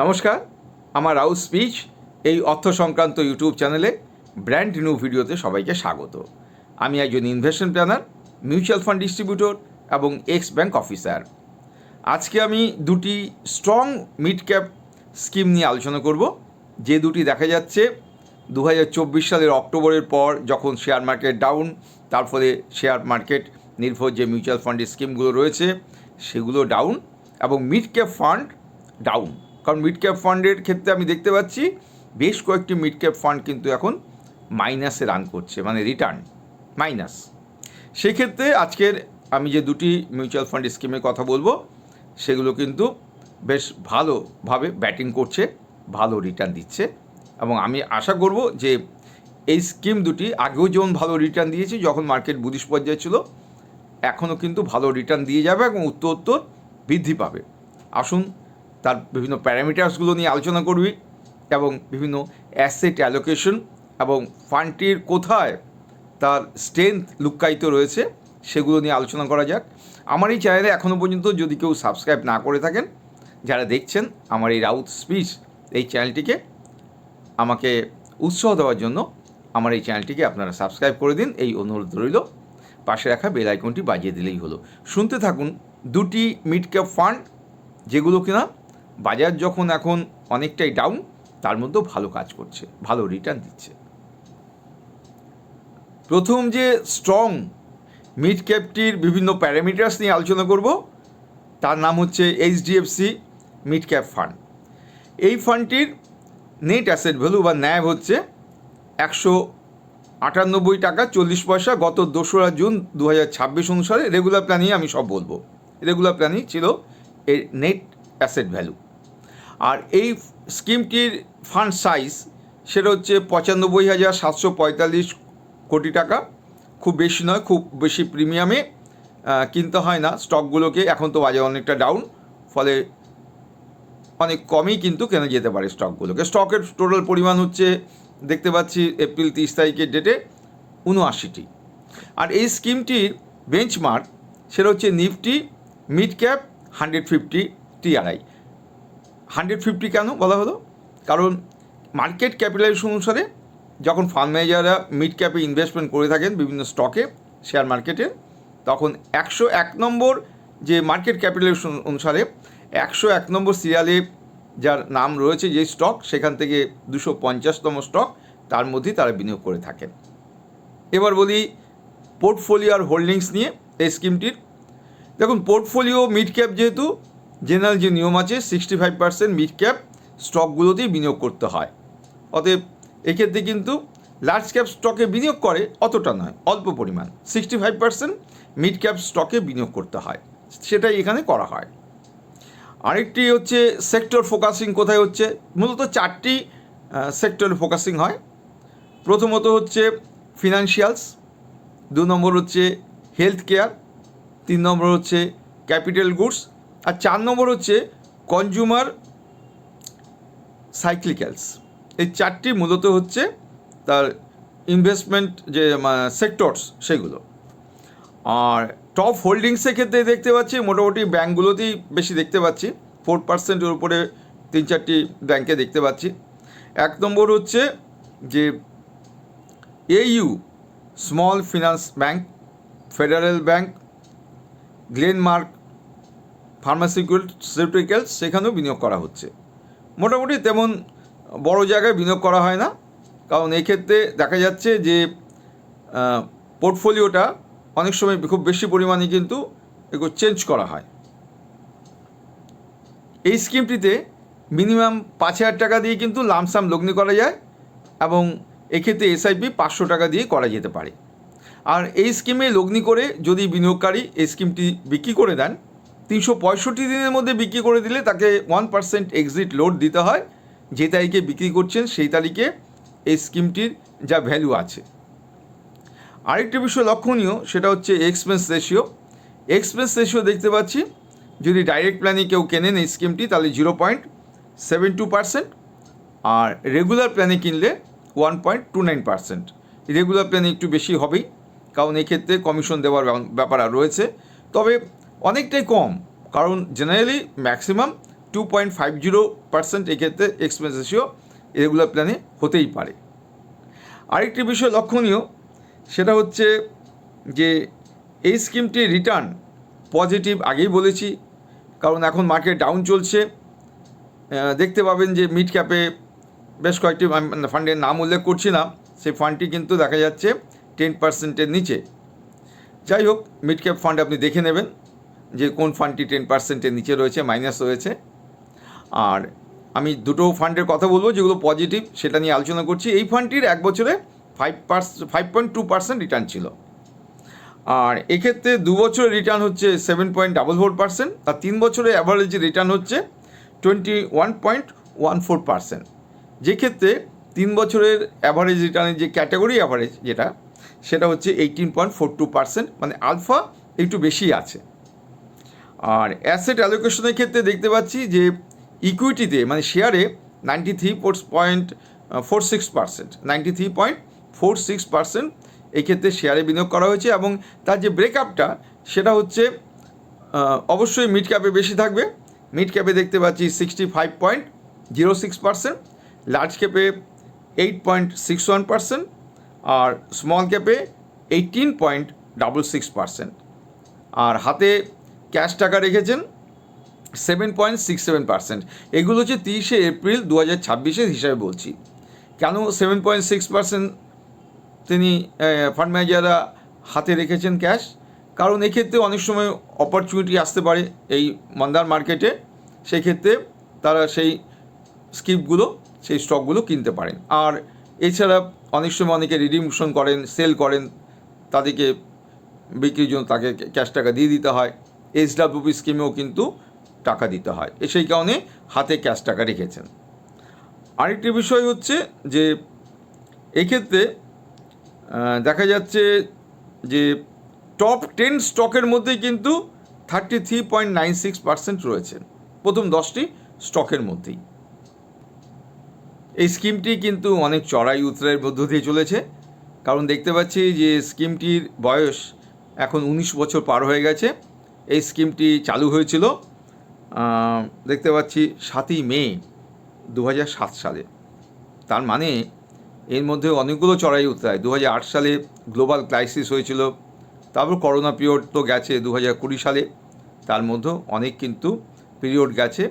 নমস্কার, আমার রাউস স্পিচ এই অর্থ সংক্রান্ত ইউটিউব চ্যানেলে ব্র্যান্ড নিউ ভিডিওতে সবাইকে স্বাগত। আমি একজন investment planner, mutual fund distributor এবং এক্স ব্যাংক অফিসার। আজকে আমি দুটি স্ট্রং মিড ক্যাপ স্কিম নিয়ে আলোচনা করব, যে দুটি দেখা যাচ্ছে 2024 সালের অক্টোবরের পর যখন শেয়ার মার্কেট ডাউন, তার ফলে শেয়ার মার্কেট নির্ভর যে মিউচুয়াল ফান্ডের স্কিমগুলো রয়েছে সেগুলো ডাউন এবং মিড ক্যাপ ফান্ড ডাউন। কারণ মিড ক্যাপ ফান্ডের ক্ষেত্রে আমি দেখতে পাচ্ছি বেশ কয়েকটি মিড ক্যাপ ফান্ড কিন্তু এখন মাইনাসে রান করছে, মানে রিটার্ন মাইনাস। সেক্ষেত্রে আজকের আমি যে দুটি মিউচুয়াল ফান্ড স্কিমের কথা বলবো সেগুলো কিন্তু বেশ ভালোভাবে ব্যাটিং করছে, ভালো রিটার্ন দিচ্ছে এবং আমি আশা করব যে এই স্কিম দুটি আগেও যেমন ভালো রিটার্ন দিয়েছে যখন মার্কেট বুলিশ পর্যায়ে ছিল, এখনও কিন্তু ভালো রিটার্ন দিয়ে যাবে এবং উত্তর বৃদ্ধি পাবে। আসুন তার বিভিন্ন প্যারামিটার্সগুলো নিয়ে আলোচনা করবি এবং বিভিন্ন অ্যাসেট অ্যালোকেশন এবং ফান্ডটির কোথায় তার স্ট্রেংথ লুক্কায়িত রয়েছে সেগুলো নিয়ে আলোচনা করা যাক। আমার এই চ্যানেলে এখনও পর্যন্ত যদি কেউ সাবস্ক্রাইব না করে থাকেন, যারা দেখছেন আমার এই রাউত স্পিচ এই চ্যানেলটিকে, আমাকে উৎসাহ দেওয়ার জন্য আমার এই চ্যানেলটিকে আপনারা সাবস্ক্রাইব করে দিন, এই অনুরোধ রইল। পাশে রাখা বেল আইকনটি বাজিয়ে দিলেই হলো। শুনতে থাকুন দুটি মিড ক্যাপ ফান্ড যেগুলো কিনা বাজার যখন এখন অনেকটাই ডাউন, তার মধ্যেও ভালো কাজ করছে, ভালো রিটার্ন দিচ্ছে। প্রথম যে স্ট্রং মিড ক্যাপটির বিভিন্ন প্যারামিটার্স নিয়ে আলোচনা করব, তার নাম হচ্ছে এইচডিএফসি মিড ক্যাপ ফান্ড। এই ফান্ডটির নেট অ্যাসেট ভ্যালু বা ন্যাভ হচ্ছে 198 টাকা 40 পয়সা গত 2রা জুন 2026 অনুসারে। রেগুলার প্ল্যানই আমি সব বলবো, রেগুলার প্ল্যানই ছিল এর নেট অ্যাসেট ভ্যালু। আর এই স্কিমটির ফান্ড সাইজ সেটা হচ্ছে 95,745 কোটি টাকা। খুব বেশি নয়, খুব বেশি প্রিমিয়ামে কিনতে হয় না স্টকগুলোকে। এখন তো বাজার অনেকটা ডাউন, ফলে অনেক কমই কিন্তু কেনা যেতে পারে স্টকগুলোকে। স্টকের টোটাল পরিমাণ হচ্ছে দেখতে পাচ্ছি এপ্রিল 30 তারিখের ডেটে 79টি। আর এই স্কিমটির বেঞ্চমার্ক সেটা হচ্ছে নিফটি মিড ক্যাপ 150 TRI। 150 কেন বলা হলো? কারণ মার্কেট ক্যাপিটালাইজেশন অনুসারে যখন ফান্ড ম্যানেজাররা মিড ক্যাপে ইনভেস্টমেন্ট করে থাকেন বিভিন্ন স্টকে শেয়ার মার্কেটে, তখন 101 নম্বর যে মার্কেট ক্যাপিটালাইজেশন অনুসারে 101 নম্বর সিরিয়ালে যার নাম রয়েছে যে স্টক, সেখান থেকে 250তম স্টক তার মধ্যেই তারা বিনিয়োগ করে থাকেন। এবার বলি পোর্টফোলিও আর হোল্ডিংস নিয়ে এই স্কিমটির। দেখুন, পোর্টফোলিও মিড ক্যাপ যেহেতু জেনারেল যে নিয়ম আছে 65% মিড ক্যাপ স্টকগুলোতেই বিনিয়োগ করতে হয়, অতএব এক্ষেত্রে কিন্তু লার্জ ক্যাপ স্টকে বিনিয়োগ করে অতটা নয়, অল্প পরিমাণ 65% মিড ক্যাপ স্টকে বিনিয়োগ করতে হয়, সেটাই এখানে করা হয়। আরেকটি হচ্ছে সেক্টর ফোকাসিং। কোথায় হচ্ছে? মূলত 4টি সেক্টরে ফোকাসিং হয়। প্রথমত হচ্ছে ফিনান্সিয়ালস, 2 নম্বর হচ্ছে হেলথ কেয়ার, 3 নম্বর হচ্ছে ক্যাপিটাল গুডস, আর 4 নম্বর হচ্ছে কনজিউমার সাইক্লিক্যালস। এই 4টি মূলত হচ্ছে তার ইনভেস্টমেন্ট যে সেক্টরস সেগুলো। আর টপ হোল্ডিংসের ক্ষেত্রে দেখতে পাচ্ছি মোটামুটি ব্যাঙ্কগুলোতেই বেশি দেখতে পাচ্ছি, 4%-এর উপরে 3-4টি ব্যাঙ্কে দেখতে পাচ্ছি। 1 নম্বর হচ্ছে যে AU small finance bank, federal bank, Glenmark pharmaceuticals, সেখানেও বিনিয়োগ করা হচ্ছে। মোটামুটি তেমন বড় জায়গায় বিনিয়োগ করা হয় না, কারণ এই ক্ষেত্রে দেখা যাচ্ছে যে পোর্টফোলিওটা অনেক সময় খুব বেশি পরিমাণে কিন্তু এগুলো চেঞ্জ করা হয়। এই স্কিমটিতে মিনিমাম 5,000 টাকা দিয়ে কিন্তু লামসাম লগ্নি করা যায় এবং এক্ষেত্রে SIP 500 টাকা দিয়ে করা যেতে পারে। আর এই স্কিমে লগ্নি করে যদি বিনিয়োগকারী এই স্কিমটি বিক্রি করে দেন, 365 দিনের মধ্যে বিক্রি করে দিলে তাকে 1% এক্সিট লোড দিতে হয়। যে তারিখে বিক্রি করছেন সেই তারিখে এই স্কিমটির যা ভ্যালু আছে। আরেকটি বিষয় লক্ষণীয়, সেটা হচ্ছে এক্সপেন্স রেশিও। এক্সপেন্স রেশিও দেখতে পাচ্ছি যদি ডাইরেক্ট প্ল্যানে কেউ কেনেন এই স্কিমটি তাহলে 0.72%, আর রেগুলার প্ল্যানে কিনলে 1.29%। রেগুলার প্ল্যানে একটু বেশি হবেই, কারণ এক্ষেত্রে কমিশন দেওয়ার ব্যাপার রয়েছে, তবে অনেকটাই কম, কারণ জেনারেলি ম্যাক্সিমাম 2.50% এক্ষেত্রে এক্সপেন্স রেশিও রেগুলার প্ল্যানে হতেই পারে। আরেকটি বিষয় লক্ষণীয়, সেটা হচ্ছে যে এই স্কিমটির রিটার্ন পজিটিভ, আগেই বলেছি, কারণ এখন মার্কেট ডাউন চলছে। দেখতে পাবেন যে মিড ক্যাপে বেশ কয়েকটি ফান্ডের নাম উল্লেখ করছি না, সেই ফান্ডটি কিন্তু দেখা যাচ্ছে 10%-এর নিচে। যাই হোক, মিড ক্যাপ ফান্ড আপনি দেখে নেবেন যে কোন ফান্ডটি 10%-এর নিচে রয়েছে, মাইনাস রয়েছে। আর আমি দুটো ফান্ডের কথা বলবো যেগুলো পজিটিভ, সেটা নিয়ে আলোচনা করছি। এই ফান্ডটির এক বছরে 5.2% রিটার্ন ছিল, আর এক্ষেত্রে 2 বছরের রিটার্ন হচ্ছে 7.44%, আর 3 বছরের অ্যাভারেজ রিটার্ন হচ্ছে 21.14%। যেক্ষেত্রে 3 বছরের অ্যাভারেজ রিটার্নের যে ক্যাটাগরি অ্যাভারেজ যেটা, সেটা হচ্ছে 18.42%, মানে আলফা একটু বেশি আছে। আর অ্যাসেট অ্যালোকেশনের ক্ষেত্রে দেখতে পাচ্ছি যে ইকুইটিতে মানে শেয়ারে 93.46% এই ক্ষেত্রে শেয়ারে বিনিয়োগ করা হয়েছে, এবং তার যে ব্রেকআপটা সেটা হচ্ছে অবশ্যই মিড ক্যাপে বেশি থাকবে। মিড ক্যাপে দেখতে পাচ্ছি 65.06%, লার্জ ক্যাপে 8.61%, আর স্মল ক্যাপে 18.66%। আর হাতে ক্যাশ টাকা রেখেছেন 7.67%। এগুলো হচ্ছে 30শে এপ্রিল 2026-এর হিসাবে বলছি। কেন 7.6% তিনি ফান্ড ম্যানেজাররা হাতে রেখেছেন ক্যাশ? কারণ এক্ষেত্রে অনেক সময় অপরচুনিটি আসতে পারে এই মন্দার মার্কেটে, সেই ক্ষেত্রে তারা সেই সেই স্টকগুলো কিনতে পারেন। আর এছাড়া অনেক সময় অনেকে রিডিমশন করেন, সেল করেন, তাদেরকে বিক্রির জন্য তাকে ক্যাশ টাকা দিয়ে দিতে হয়। SWP স্কিমেও কিন্তু টাকা দিতে হয়, সেই কারণে হাতে ক্যাশ টাকা রেখেছেন। আরেকটি বিষয় হচ্ছে যে এক্ষেত্রে দেখা যাচ্ছে যে টপ 10 স্টকের মধ্যেই কিন্তু 33.96% রয়েছে, প্রথম 10টি স্টকের মধ্যেই। এই স্কিমটি কিন্তু অনেক চড়াই উতরাইয়ের মধ্য দিয়ে চলেছে, কারণ দেখতে পাচ্ছি যে স্কিমটির বয়স এখন 19 বছর পার হয়ে গেছে। এই স্কিমটি চালু হয়েছিল দেখতে পাচ্ছি 7ই মে 2007 সালে। তার মানে এর মধ্যে অনেকগুলো চড়াই উতরাই। 2008 সালে গ্লোবাল ক্রাইসিস হয়েছিল, তারপর করোনা পিরিয়ড তো গেছে 2020 সালে, তার মধ্যে অনেক কিন্তু পিরিয়ড গেছে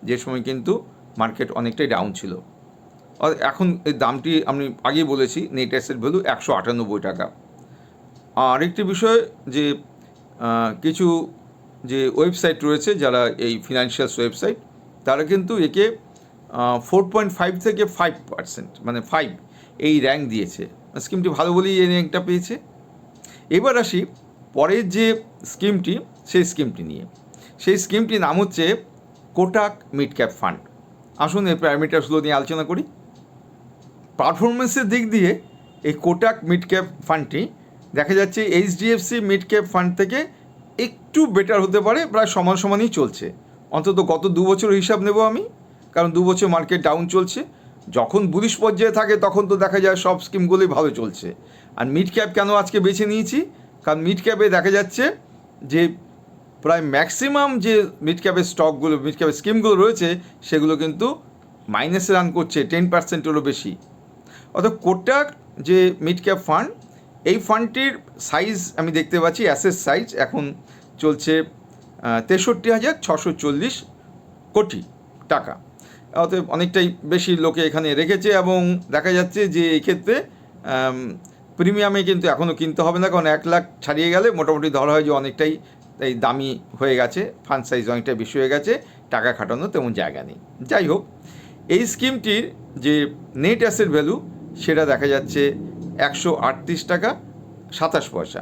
যে সময় কিন্তু মার্কেট অনেকটাই ডাউন ছিল। এখন এর দামটি আমি আগেই বলেছি, নেট অ্যাসেট ভ্যালু 198 টাকা। আরেকটি বিষয় যে কিছু যে ওয়েবসাইট রয়েছে, যারা এই ফিনান্সিয়ালস ওয়েবসাইট, তারা কিন্তু একে 4.5 থেকে 5%, মানে 5 এই র্যাঙ্ক দিয়েছে। স্কিমটি ভালো বলেই এই র্যাঙ্কটা পেয়েছে। এবার আসি পরের যে স্কিমটি, সেই স্কিমটি নিয়ে। সেই স্কিমটির নাম হচ্ছে কোটাক মিড ক্যাপ ফান্ড। আসুন এই প্যারামিটারসগুলো নিয়ে আলোচনা করি। পারফরমেন্সের দিক দিয়ে এই কোটাক মিড ক্যাপ ফান্ডটি দেখা যাচ্ছে HDFC মিড ক্যাপ ফান্ড থেকে একটু বেটার হতে পারে, প্রায় সমান সমানই চলছে। অন্তত গত 2 বছরের হিসাব নেব আমি, কারণ 2 বছর মার্কেট ডাউন চলছে। যখন বুলিশ পর্যায়ে থাকে তখন তো দেখা যায় সব স্কিমগুলোই ভালো চলছে। আর মিড ক্যাপ কেন আজকে বেছে নিয়েছি, কারণ মিড ক্যাপে দেখা যাচ্ছে যে প্রায় ম্যাক্সিমাম যে মিড ক্যাপের স্টকগুলো, মিড ক্যাপের স্কিমগুলো রয়েছে, সেগুলো কিন্তু মাইনাসে রান করছে 10%-এরও বেশি। অর্থাৎ কোটাক যে মিড ক্যাপ ফান্ড, এই ফান্ডটির সাইজ আমি দেখতে পাচ্ছি, অ্যাসেট সাইজ এখন চলছে 63,640 কোটি টাকা। অতএব অনেকটাই বেশি লোকে এখানে রেখেছে, এবং দেখা যাচ্ছে যে এক্ষেত্রে প্রিমিয়ামে কিন্তু এখনও কিনতে হবে না, কারণ 1 লাখ ছাড়িয়ে গেলে মোটামুটি ধরা হয় যে অনেকটাই এই দামি হয়ে গেছে, ফান্ড সাইজ অনেকটাই বেশি হয়ে গেছে, টাকা খাটানোর তেমন জায়গা নেই। যাই হোক, এই স্কিমটির যে নেট অ্যাসেট ভ্যালু সেটা দেখা যাচ্ছে 138 টাকা 27 পয়সা।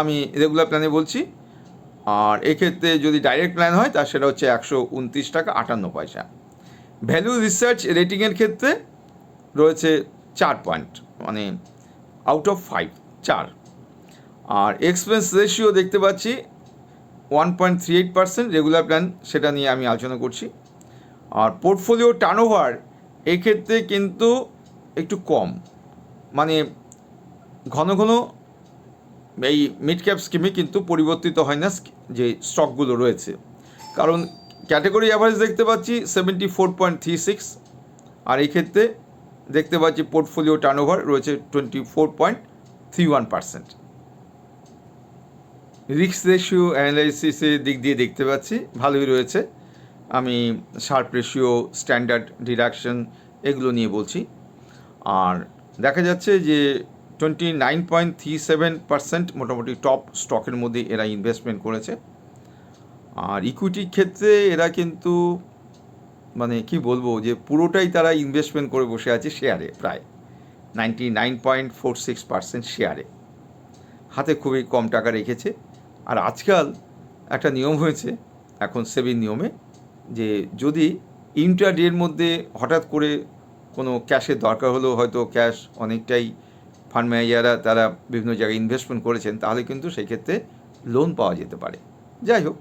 আমি রেগুলার প্ল্যানে বলছি। আর এক্ষেত্রে যদি ডাইরেক্ট প্ল্যান হয় তা সেটা হচ্ছে 129 টাকা 58 পয়সা। ভ্যালু রিসার্চ রেটিংয়ের ক্ষেত্রে রয়েছে 4 পয়েন্ট, মানে আউট অফ 5, 4। আর এক্সপেন্স রেশিও দেখতে পাচ্ছি 1.38% রেগুলার প্ল্যান, সেটা নিয়ে আমি আলোচনা করছি। আর পোর্টফোলিও টার্নওভার এক্ষেত্রে কিন্তু একটু কম, মানে ঘন ঘন এই মিড ক্যাপ স্কিমে কিন্তু পরিবর্তিত হয় না যে স্টকগুলো রয়েছে। কারণ ক্যাটাগরি অ্যাভারেজ দেখতে পাচ্ছি 74.36, আর এই ক্ষেত্রে দেখতে পাচ্ছি পোর্টফোলিও টার্নওভার রয়েছে 24.31%। রিস্ক রেশিও অ্যানালাইসিসের দিক দিয়ে দেখতে পাচ্ছি ভালোই রয়েছে। আমি শার্প রেশিও, স্ট্যান্ডার্ড ডিডাকশন এগুলো নিয়ে বলছি। আর দেখা যাচ্ছে যে 29.37% মোটামুটি টপ স্টকের মধ্যে এরা ইনভেস্টমেন্ট করেছে। আর ইকুইটির ক্ষেত্রে এরা কিন্তু মানে কি বলবো যে পুরোটাই তারা ইনভেস্টমেন্ট করে বসে আছে শেয়ারে, প্রায় 99.46% শেয়ারে, হাতে খুবই কম টাকা রেখেছে। আর আজকাল একটা নিয়ম হয়েছে এখন সেবির নিয়মে, যে যদি ইন্ট্রাডের মধ্যে হঠাৎ করে কোনো ক্যাশের দরকার হলো, হয়তো ক্যাশ অনেকটাই ফান্ড ম্যানেজাররা তারা বিভিন্ন জায়গায় ইনভেস্টমেন্ট করেছেন, তাহলে কিন্তু সেই ক্ষেত্রে লোন পাওয়া যেতে পারে। যাই হোক,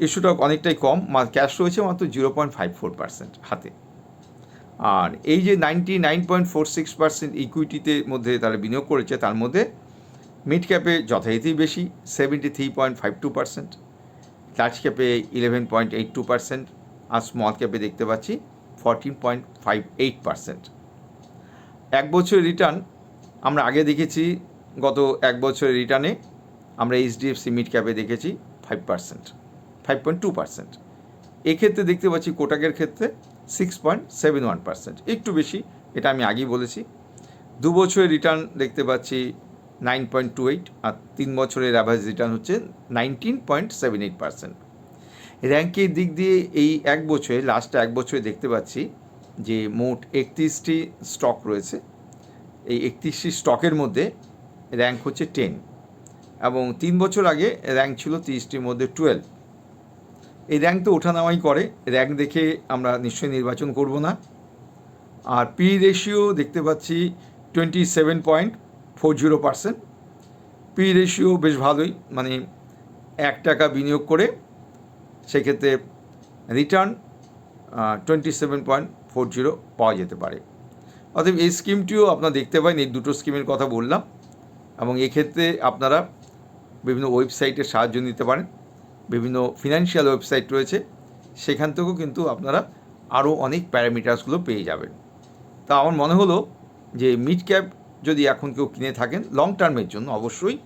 ইস্যুটা অনেকটাই কম, ক্যাশ রয়েছে মাত্র 0.54% হাতে। আর এই যে 99.46% ইকুইটিতে মধ্যে তারা বিনিয়োগ করেছে, তার মধ্যে মিড ক্যাপে যথারীতি বেশি 73.52%, লার্জ ক্যাপে 11.82%, আর স্মল ক্যাপে দেখতে পাচ্ছি 14.58%। এক বছরের রিটার্ন আমরা আগে দেখেছি, গত এক বছরের রিটার্নে আমরা এইচডিএফসি মিড ক্যাপে দেখেছি 5.2%। এক্ষেত্রে দেখতে পাচ্ছি কোটাকের ক্ষেত্রে 6.71%, একটু বেশি, এটা আমি আগেই বলেছি। 2 বছরের রিটার্ন দেখতে পাচ্ছি 9.28, আর 3 বছরের অ্যাভারেজ রিটার্ন হচ্ছে 19.78%। র্যাঙ্কের দিক দিয়ে এই এক বছরে, লাস্ট এক বছরে দেখতে পাচ্ছি যে মোট 31টি স্টক রয়েছে। এই 31টি স্টকের মধ্যে র্যাঙ্ক হচ্ছে 10, এবং 3 বছর আগে র্যাঙ্ক ছিল 30টির মধ্যে 12। এই র্যাঙ্ক তো ওঠানামাই করে, র্যাঙ্ক দেখে আমরা নিশ্চয়ই নির্বাচন করব না। আর পি রেশিও দেখতে পাচ্ছি 27.40%। পি রেশিও বেশ ভালোই, মানে 1 টাকা বিনিয়োগ করে সেক্ষেত্রে রিটার্ন 27.40 পাওয়া যেতে পারে। অতএব এই স্কিমটিও আপনারা দেখতে পারেন, এই দুটো স্কিমের কথা বললাম, এবং এক্ষেত্রে আপনারা বিভিন্ন ওয়েবসাইটের সাহায্য নিতে পারেন। বিভিন্ন ফিনান্সিয়াল ওয়েবসাইট রয়েছে, সেখান থেকেও কিন্তু আপনারা আরও অনেক প্যারামিটার্সগুলো পেয়ে যাবেন। তা আমার মনে হলো যে মিড ক্যাপ যদি এখন কেউ কিনে থাকেন লং টার্মের জন্য অবশ্যই,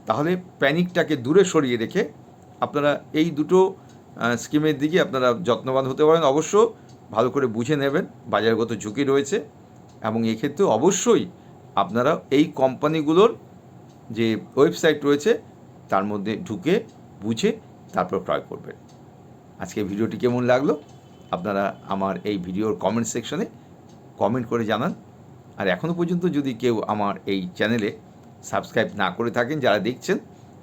তাহলে প্যানিকটাকে দূরে সরিয়ে রেখে আপনারা এই দুটো স্কিমের দিকে আপনারা যত্নবান হতে পারেন। অবশ্য ভালো করে বুঝে নেবেন, বাজারগত ঝুঁকি রয়েছে, এবং এক্ষেত্রে অবশ্যই আপনারা এই কোম্পানিগুলোর যে ওয়েবসাইট রয়েছে তার মধ্যে ঢুকে বুঝে তারপর ক্রয় করবেন। আজকে ভিডিওটি কেমন লাগলো আপনারা আমার এই ভিডিওর কমেন্ট সেকশনে কমেন্ট করে জানান। আর এখনও পর্যন্ত যদি কেউ আমার এই চ্যানেলে সাবস্ক্রাইব না করে থাকেন, যারা দেখছেন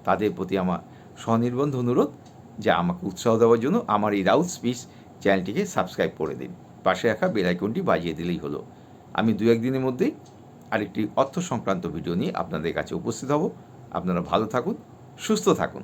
তাদের প্রতি আমার স্বনির্বন্ধ অনুরোধ যে আমাকে উৎসাহ দেওয়ার জন্য আমার এই রাউত স্পিচ চ্যানেলটিকে সাবস্ক্রাইব করে দিন, পাশে রাখা বেল আইকনটি বাজিয়ে দিলেই হলো। আমি 2-1 দিনের মধ্যেই আরেকটি অর্থ সংক্রান্ত ভিডিও নিয়ে আপনাদের কাছে উপস্থিত হব। আপনারা ভালো থাকুন, সুস্থ থাকুন।